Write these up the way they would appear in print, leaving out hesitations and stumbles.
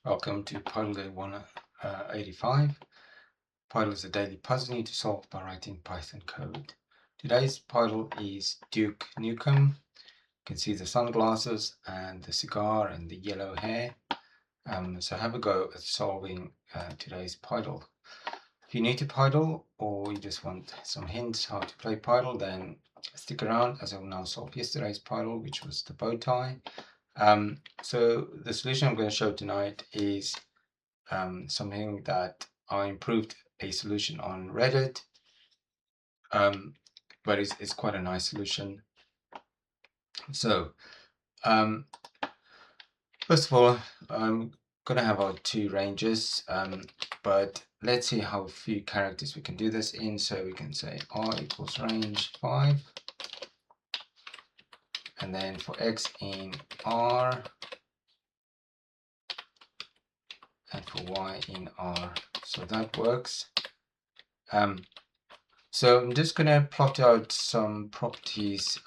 Welcome to Pydle Day 185. Pydle is a daily puzzle you need to solve by writing Python code. Today's Pydle is Duke Nukem. You can see the sunglasses and the cigar and the yellow hair. So have a go at solving today's Pydle. If you're new to Pydle or you just want some hints how to play Pydle, then stick around as I will now solve yesterday's Pydle, which was the bow tie. So the solution I'm going to show tonight is something that I improved a solution on Reddit, but it's quite a nice solution. So first of all, I'm going to have our two ranges, but let's see how few characters we can do this in. So we can say r equals range 5, and then for x in r, and for y in r. So that works. So I'm just going to plot out some properties.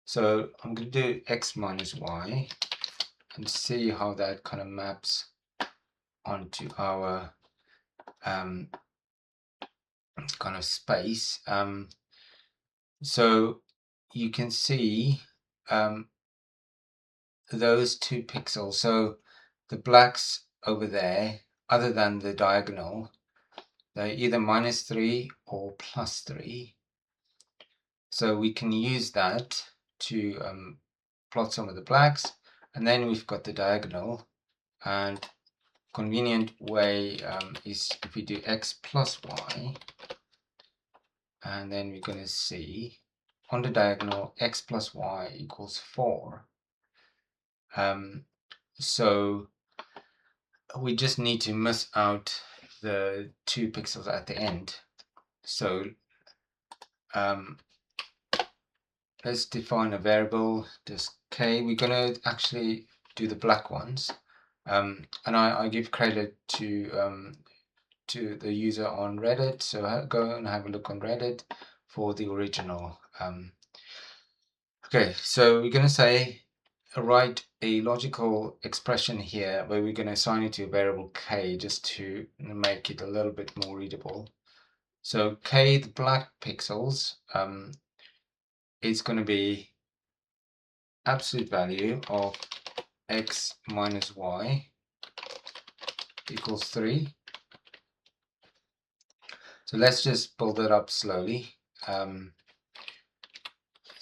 So I'm going to do x minus y and see how that kind of maps onto our kind of space. So you can see those two pixels. So the blacks over there, other than the diagonal, they're either -3 or +3. So we can use that to plot some of the blacks, and then we've got the diagonal. And convenient way is if we do x plus y, and then we're going to see on the diagonal x plus y equals 4. So we just need to miss out the 2 pixels at the end. So let's define a variable, just k. We're going to actually do the black ones, and I give credit to the user on Reddit, so go and have a look on Reddit for the original. Okay, so we're going to say write a logical expression here where we're going to assign it to a variable k just to make it a little bit more readable. So k, the black pixels, is going to be absolute value of x minus y equals 3. So let's just build it up slowly.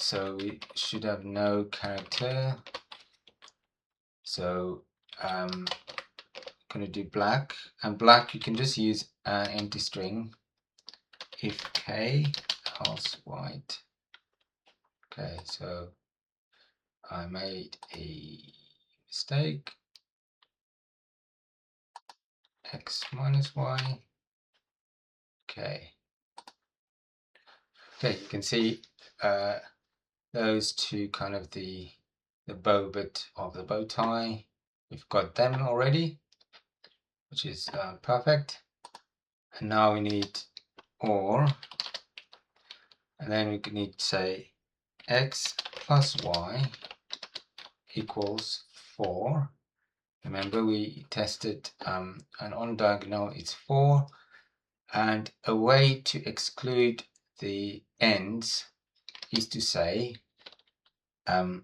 So we should have no character. So I'm going to do black, and black you can just use an empty string if k else white. Okay, so I made a mistake. X minus y. Okay. Okay, you can see those two kind of the bow bit of the bow tie. We've got them already, which is perfect. And now we need or, and then we need to say x plus y equals 4. Remember we tested and on diagonal it's 4, and a way to exclude the ends is to say and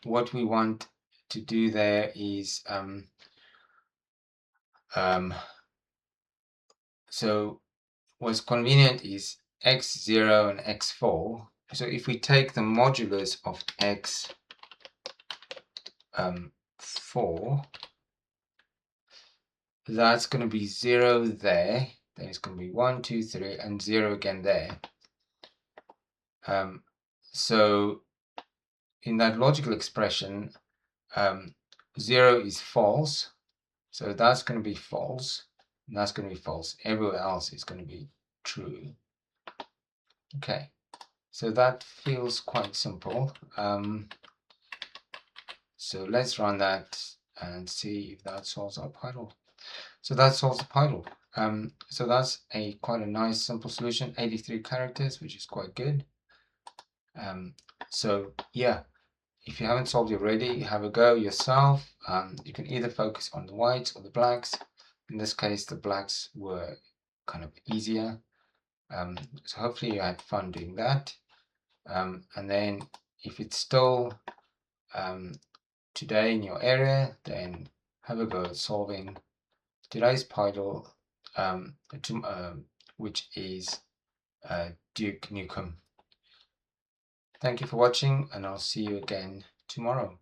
what we want to do there is so what's convenient is x0 and x4. So if we take the modulus of x 4, that's going to be 0 there, then it's going to be 1, 2, 3, and 0 again there. So in that logical expression, 0 is false, so that's going to be false, and that's going to be false. Everywhere else is going to be true. Okay, so that feels quite simple. So let's run that and see if that solves our Pydle. So that solves the Pydle. So that's quite a nice simple solution, 83 characters, which is quite good. So yeah, if you haven't solved it already, have a go yourself. You can either focus on the whites or the blacks. In this case, the blacks were kind of easier. So hopefully you had fun doing that. And then if it's still today in your area, then have a go at solving today's Pydle, which is Duke Nukem. Thank you for watching, and I'll see you again tomorrow.